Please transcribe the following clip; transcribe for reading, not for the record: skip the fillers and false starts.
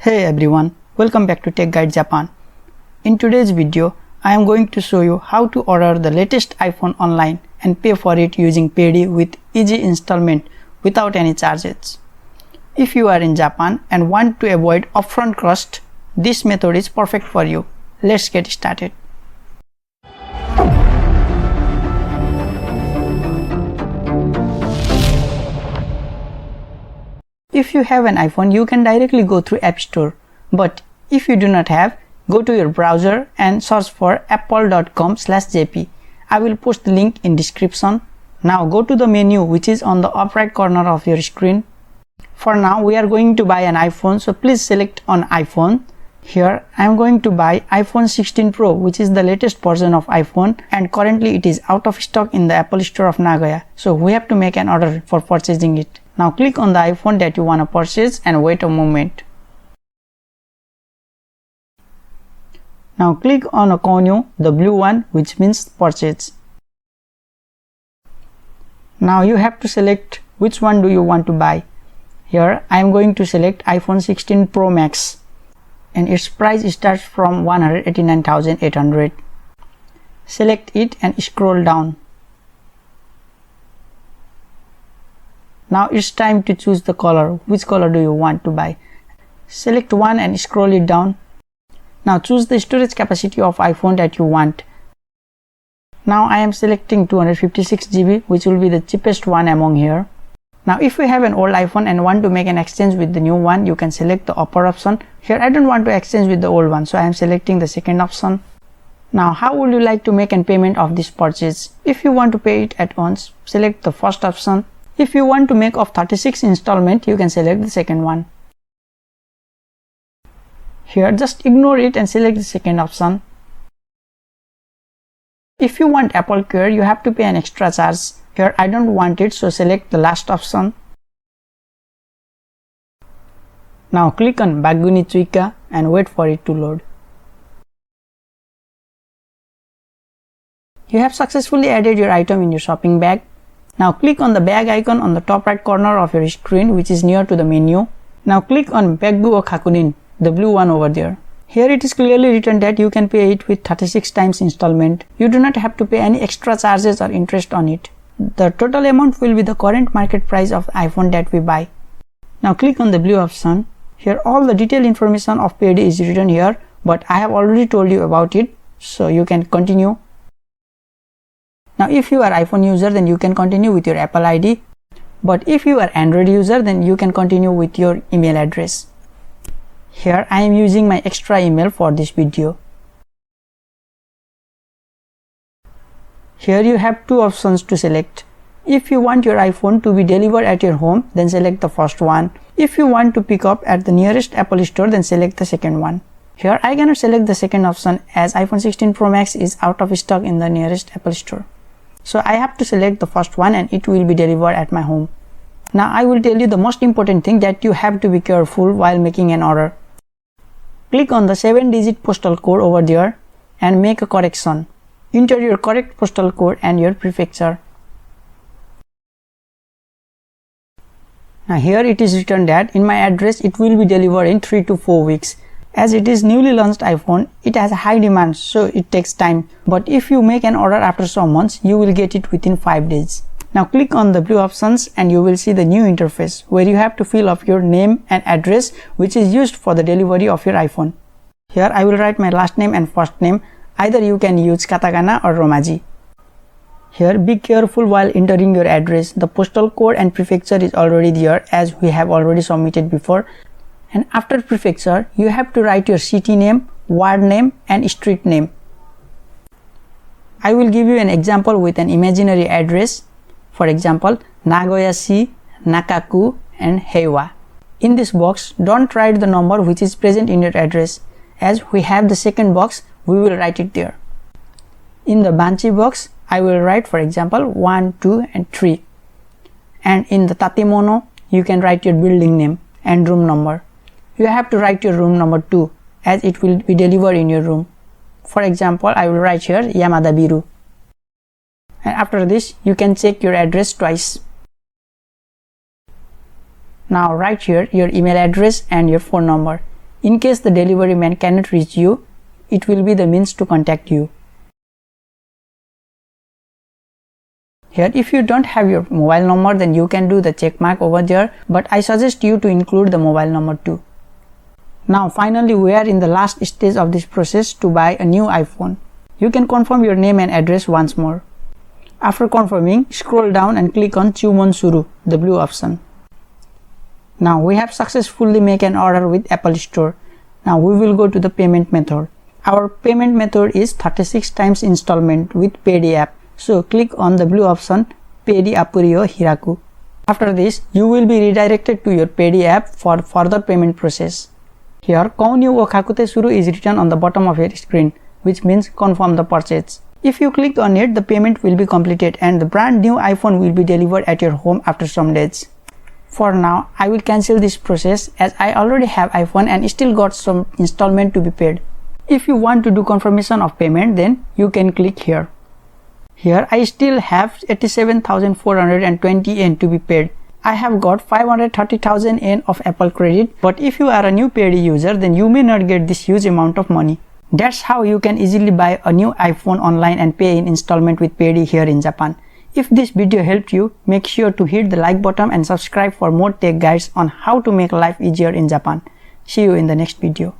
Hey everyone, welcome back to TechGuide Japan. In today's video, I am going to show you how to order the latest iPhone online and pay for it using Paidy with easy installment without any charges. If you are in Japan and want to avoid upfront cost, this method is perfect for you. Let's get started. If you have an iPhone, you can directly go through App Store. But if you do not have, go to your browser and search for apple.com/jp. I will post the link in description. Now go to the menu which is on the upper right corner of your screen. For now we are going to buy an iPhone, so please select on iPhone. Here I am going to buy iPhone 16 Pro, which is the latest version of iPhone, and currently it is out of stock in the Apple Store of Nagoya. So we have to make an order for purchasing it. Now click on the iPhone that you want to purchase and wait a moment. Now click on a Konyo, the blue one, which means purchase. Now you have to select which one do you want to buy. Here I am going to select iPhone 16 Pro Max and its price starts from 189,800. Select it and scroll down. Now it's time to choose the color. Which color do you want to buy? Select one and scroll it down. Now choose the storage capacity of iPhone that you want. Now I am selecting 256 GB, which will be the cheapest one among here. Now if you have an old iPhone and want to make an exchange with the new one, you can select the upper option. Here I don't want to exchange with the old one, so I am selecting the second option. Now how would you like to make a payment of this purchase? If you want to pay it at once, select the first option. If you want to make of 36 installment, you can select the second one. Here just ignore it and select the second option. If you want Apple Care, you have to pay an extra charge. Here I don't want it, so select the last option. Now click on Baguni Chuika and wait for it to load. You have successfully added your item in your shopping bag. Now click on the bag icon on the top right corner of your screen, which is near to the menu. Now click on Baggu o Kakunin, the blue one over there. Here it is clearly written that you can pay it with 36 times installment. You do not have to pay any extra charges or interest on it. The total amount will be the current market price of the iPhone that we buy. Now click on the blue option. Here all the detailed information of Paidy is written here, but I have already told you about it, so you can continue. Now if you are iPhone user, then you can continue with your Apple ID, but if you are Android user, then you can continue with your email address. Here I am using my extra email for this video. Here you have two options to select. If you want your iPhone to be delivered at your home, then select the first one. If you want to pick up at the nearest Apple Store, then select the second one. Here I cannot select the second option as iPhone 16 Pro Max is out of stock in the nearest Apple Store. So I have to select the first one and it will be delivered at my home. Now I will tell you the most important thing that you have to be careful while making an order. Click on the 7-digit postal code over there and make a correction. Enter your correct postal code and your prefecture. Now here it is written that in my address it will be delivered in 3 to 4 weeks. As it is newly launched iPhone, it has a high demand, so it takes time. But if you make an order after some months, you will get it within 5 days. Now click on the blue options and you will see the new interface where you have to fill up your name and address, which is used for the delivery of your iPhone. Here I will write my last name and first name. Either you can use katakana or romaji. Here be careful while entering your address. The postal code and prefecture is already there as we have already submitted before. And after prefecture, you have to write your city name, ward name and street name. I will give you an example with an imaginary address. For example, Nagoya-shi, Nakaku and Heiwa. In this box, don't write the number which is present in your address. As we have the second box, we will write it there. In the Banchi box, I will write for example 1, 2 and 3. And in the Tatemono, you can write your building name and room number. You have to write your room number 2 as it will be delivered in your room. For example, I will write here Yamada Biru. And after this, you can check your address twice. Now write here your email address and your phone number. In case the delivery man cannot reach you, it will be the means to contact you. Here, if you don't have your mobile number, then you can do the check mark over there, but I suggest you to include the mobile number too. Now finally, we are in the last stage of this process to buy a new iPhone. You can confirm your name and address once more. After confirming, scroll down and click on Chumon Suru, the blue option. Now we have successfully made an order with Apple Store. Now we will go to the payment method. Our payment method is 36 times installment with Paidy app. So click on the blue option Paidy Apurio Hiraku. After this, you will be redirected to your Paidy app for further payment process. Here, Kaunyu wo Kakute Suru is written on the bottom of your screen, which means confirm the purchase. If you click on it, the payment will be completed and the brand new iPhone will be delivered at your home after some days. For now, I will cancel this process as I already have iPhone and still got some installment to be paid. If you want to do confirmation of payment, then you can click here. Here I still have 87,420 yen to be paid. I have got 530,000 yen of Apple credit, but if you are a new Paidy user, then you may not get this huge amount of money. That's how you can easily buy a new iPhone online and pay in installment with Paidy here in Japan. If this video helped you, make sure to hit the like button and subscribe for more tech guides on how to make life easier in Japan. See you in the next video.